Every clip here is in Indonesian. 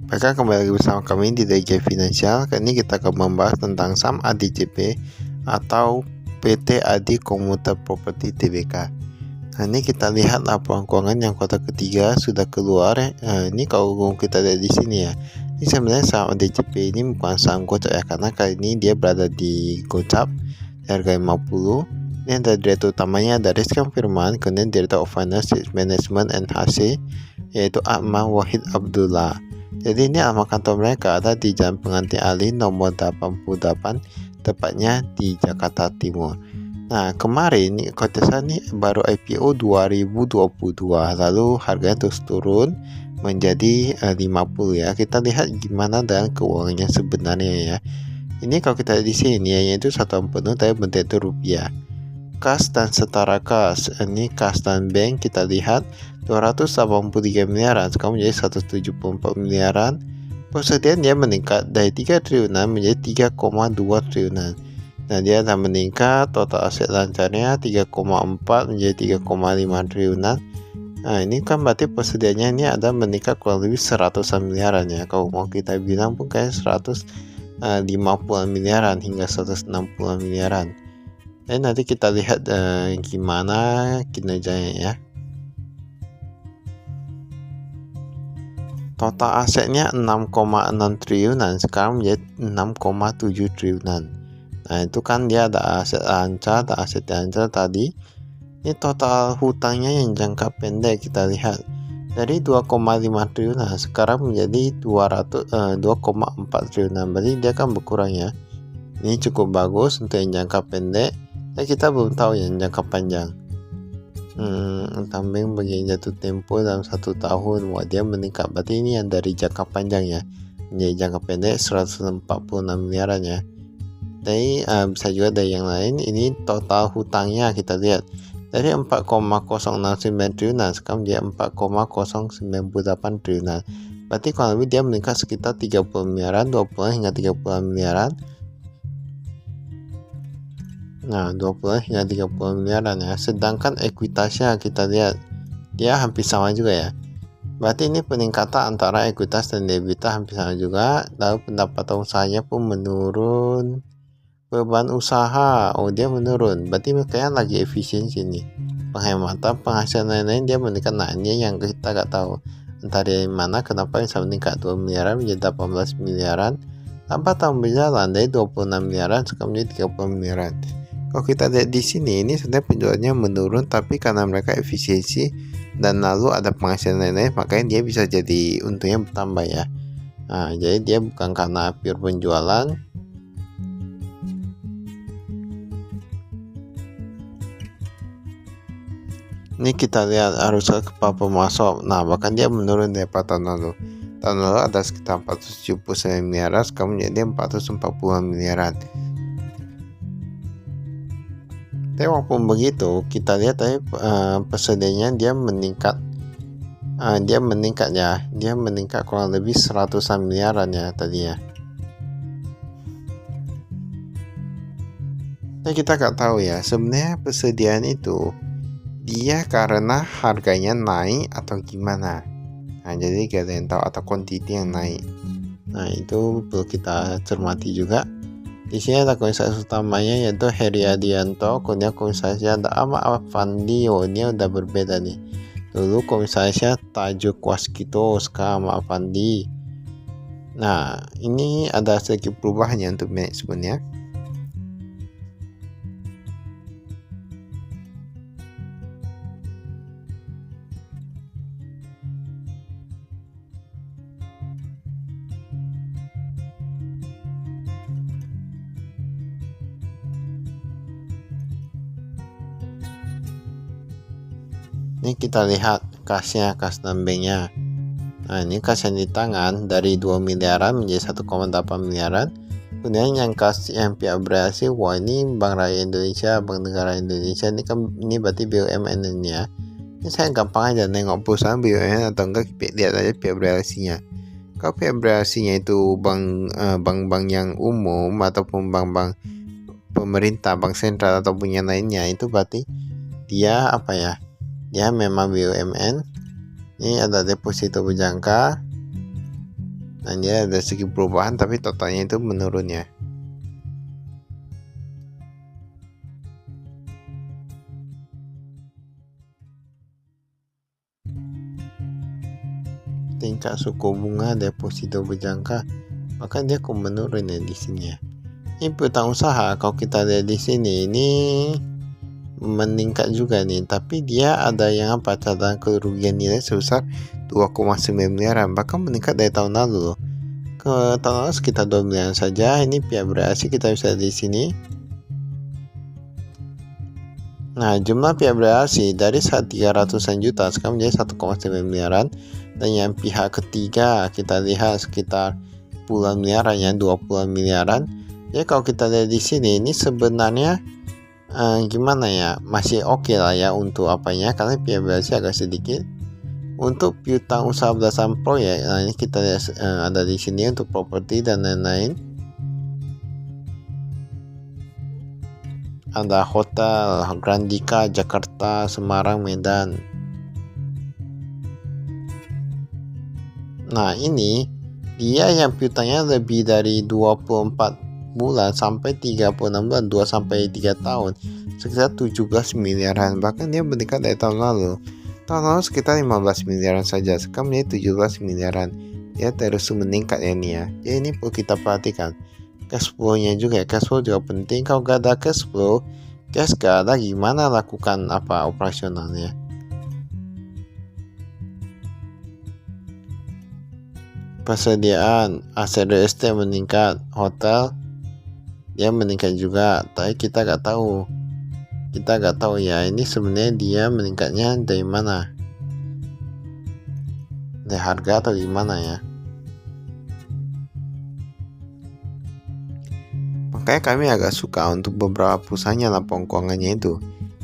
Baiklah, kembali lagi bersama kami di DJ Finansial. Kali ini kita akan membahas tentang saham ADCP atau PT Adi Komuter Properti Tbk. Nah, ini kita lihat laporan keuangan yang kuartal ketiga sudah keluar. Ini kalau kita lihat di sini ya, ini sebenarnya saham ADCP ini bukan saham gocap ya, karena kali ini dia berada di gocap harga 50. Ini ada direktur utamanya ada Rizkan Firman, kemudian Director of Finance Management NHC yaitu Ahmad Wahid Abdullah. Jadi ini alamat kantor mereka ada di Jalan Pengantin Ali nomor 88, tepatnya di Jakarta Timur. Nah, kemarin Kotesan ini baru IPO 2022, lalu harganya terus turun menjadi 50 ya. Kita lihat gimana dengan keuangannya sebenarnya ya. Ini kalau kita lihat di sini ya, yaitu satuan penuh tapi bentuk itu rupiah. Kas dan setara kas, ini kas dan bank kita lihat 283 miliaran sekarang menjadi 174 miliaran. Persediaan dia meningkat dari 3 triliunan menjadi 3,2 triliunan. Nah, dia akan meningkat total aset lancarnya 3,4 menjadi 3,5 triliunan. Nah, ini kan berarti persediaannya ini ada meningkat kurang lebih 100 miliaran ya. Kalau mau kita bilang pun kayak 150 miliaran hingga 160 miliaran. Dan nanti kita lihat gimana kinerjanya ya. Total asetnya 6,6 triliunan sekarang menjadi 6,7 triliunan. Nah, itu kan dia ada aset lancar, ada aset lancar tadi. Ini total hutangnya yang jangka pendek kita lihat dari 2,5 triliunan sekarang menjadi 2,4 triliunan. Berarti dia kan berkurang ya. Ini cukup bagus untuk yang jangka pendek. Dan kita belum tahu yang jangka panjang. Tambeng bagi jatuh tempo dalam 1 tahun, wah dia meningkat. Berarti ini yang dari jangka panjang ya. Menjadi jangka pendek 146 miliaran ya. Tapi bisa juga dari yang lain. Ini total hutangnya kita lihat dari 4,069 triliunan sekarang menjadi 4,098 triliunan. Berarti kalau lebih dia meningkat sekitar 30 miliaran, 20 hingga 30 miliaran. Nah, 20 hingga 30 miliaran ya. Sedangkan ekuitasnya kita lihat dia hampir sama juga ya. Berarti ini peningkatan antara ekuitas dan EBITDA hampir sama juga. Lalu pendapatan usahanya pun menurun. Beban usaha, dia menurun. Berarti mereka lagi efisiensi nih. Penghematan, penghasilan lain-lain dia meningkat. Nah, ini yang kita nggak tahu entah dari mana kenapa bisa meningkat 2 miliaran menjadi 18 miliaran. Tanpa tahun berjalan dari 26 miliaran sekarang menjadi 30 miliaran. Kalau kita lihat di sini, ini sebenarnya penjualannya menurun, tapi karena mereka efisiensi dan lalu ada penghasilan lain-lain, makanya dia bisa jadi untungnya bertambah ya. Nah, jadi dia bukan karena pure penjualan. Ini kita lihat arus kepala pemasok. Nah, bahkan dia menurun dari tahun lalu. Tahun lalu ada sekitar 479 miliaran, sekarang menjadi 440 miliaran. Tapi walaupun begitu, kita lihat persediaannya dia meningkat. Dia meningkat kurang lebih 100 miliaran ya tadi ya. Nah, kita nggak tahu ya sebenarnya persediaan itu dia karena harganya naik atau gimana. Nah, jadi gak ada yang tahu, atau kuantiti yang naik. Nah, itu perlu kita cermati juga. Di sini ada komisaris utamanya yaitu Heri Adianto, kemudian komisarisnya ada Ahmad Afandi. Ini udah berbeda nih. Dulu komisarisnya Tajuk Waskito, sekarang Ahmad Afandi. Nah, ini ada sedikit perubahannya untuk manajemennya. Ini kita lihat kasnya, kas dan banknya. Nah, ini kas yang di tangan dari 2 miliaran menjadi 1,8 miliaran. Kemudian yang kas yang pihak berhasil, wah ini Bank Rakyat Indonesia, Bank Negara Indonesia. Ini berarti BUMN ini ya. Ini saya gampang aja nengok perusahaan BUMN atau enggak, lihat aja pihak berhasilnya. Kalau pihak berhasilnya itu bank-bank yang umum ataupun bank-bank pemerintah, bank sentral ataupun yang lainnya, itu berarti dia apa ya? Dia memang BUMN. Ini ada deposito berjangka. Nah, dia ada segi perubahan tapi totalnya itu menurun ya. Tingkat suku bunga deposito berjangka, maka dia kok menurun ya di sini ya. Ini piutang usaha, kalau kita lihat di sini ini meningkat juga nih, tapi dia ada yang catatan kerugian nilai sebesar 2,9 miliaran, bahkan meningkat dari tahun lalu loh. Ke tahun lalu sekitar 2 miliaran saja. Ini pihak berasing kita bisa lihat di sini. Nah, jumlah pihak berasing dari 300-an juta sekarang menjadi 1,9 miliaran, dan yang pihak ketiga kita lihat sekitar puluhan miliaran ya, 20 miliaran. Ya kalau kita lihat di sini ini sebenarnya gimana ya, masih oke lah ya untuk apanya, karena pihak berasing agak sedikit. Untuk piutang usaha berdasarkan proyek, nah ini kita lihat ada di sini untuk properti dan lain-lain. Ada hotel Grandika Jakarta, Semarang, Medan. Nah, ini dia yang piutangnya lebih dari 24 bulan sampai 36 bulan, 2 sampai 3 tahun, sekitar 17 miliaran. Bahkan dia meningkat dari tahun lalu. Tahun lalu sekitar 15 miliaran saja, sekarang menjadi 17 miliaran. Dia terus meningkat ya nih ya. Jadi ini perlu kita perhatikan. Cash flow-nya juga, cash flow juga penting. Kalau gak ada cash flow, cash gak ada, gimana lakukan apa operasionalnya. Persediaan aset real estate meningkat, hotel dia meningkat juga, tapi kita gak tahu ya ini sebenarnya dia meningkatnya dari mana, dari harga atau gimana ya. Makanya kami agak suka untuk beberapa perusahaannya laporan keuangannya itu.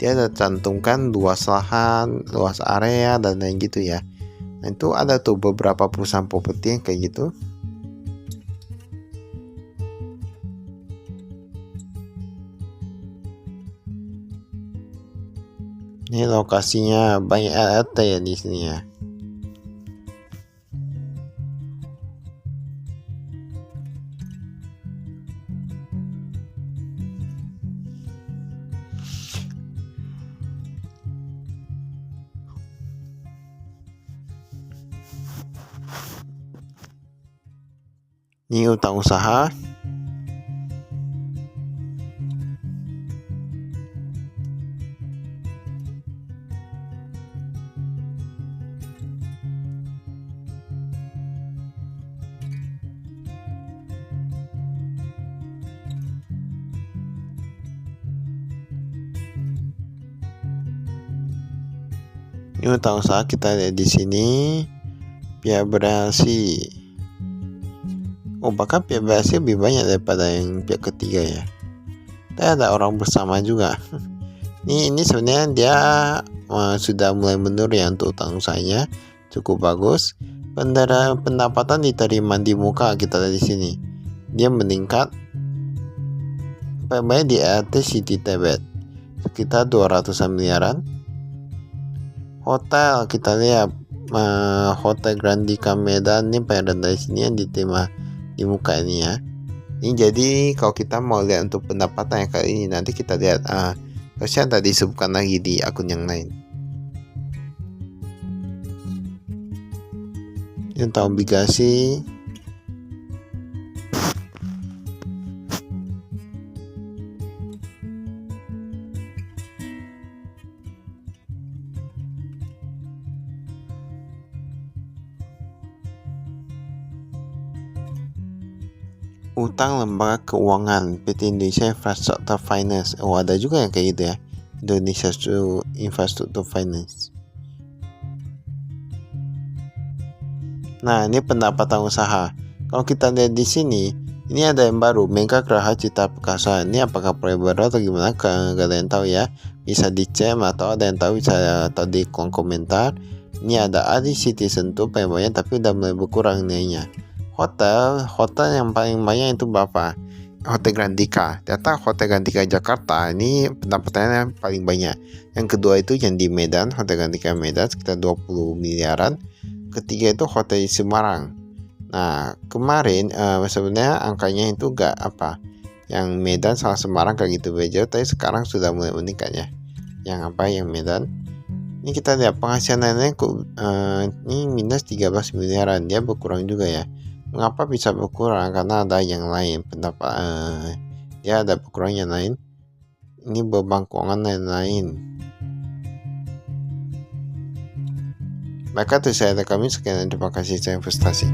Dia ada cantumkan luas lahan, luas area, dan lain gitu ya. Nah itu ada tuh beberapa perusahaan properti yang kayak gitu. Ini lokasinya banyak RT ya di sini ya. Ini utang usaha. Ini utang usaha kita lihat di sini. Pihak berasing. Oh, bahkan pihak berasing lebih banyak daripada yang pihak ketiga ya. Dan ada orang bersama juga. Ini sebenarnya dia sudah mulai menurun ya untuk utang usahanya, cukup bagus. Pendapatan diterima di muka kita lihat di sini. Dia meningkat. Pemain di RT City Tibet sekitar 200-an miliaran. Hotel kita lihat Hotel Grandika Medan ini paling rendah di sini yang diterima di muka ini ya. Ini jadi kalau kita mau lihat untuk pendapatan yang kali ini, nanti kita lihat harusnya tadi disebutkan lagi di akun yang lain. Ini untuk obligasi. Utang lembaga keuangan PT Indonesia Infrastructure Finance. Oh, ada juga yang kayak gitu ya, Indonesia Infrastructure Finance. Nah, ini pendapatan usaha. Kalau kita lihat di sini, ini ada yang baru, Mega Graha Citra Perkasa. Ini apakah proyek baru atau gimana? Gak ada yang tahu ya. Bisa dicek atau ada yang tahu bisa tahu di kolom komentar. Ini ada Adi City Sentul paling banyak, tapi udah mulai berkurang nilainya. Hotel yang paling banyak itu berapa? Hotel Grandika. Data Hotel Grandika Jakarta ini pendapatannya paling banyak. Yang kedua itu yang di Medan, Hotel Grandika Medan sekitar 20 miliaran. Ketiga itu Hotel di Semarang. Nah, kemarin sebenarnya angkanya itu gak apa, yang Medan sama Semarang kayak gitu beda, tapi sekarang sudah mulai meningkat ya. Yang apa, yang Medan. Ini kita lihat penghasilan nenek ini minus 13 miliaran, dia berkurang juga ya. Mengapa bisa berkurang? Karena ada yang lain pendapat, dia ada berkurang yang lain. Ini beban keuangan lain-lain. Maka itu saya ada kami sekian, terima kasih, saya investasi.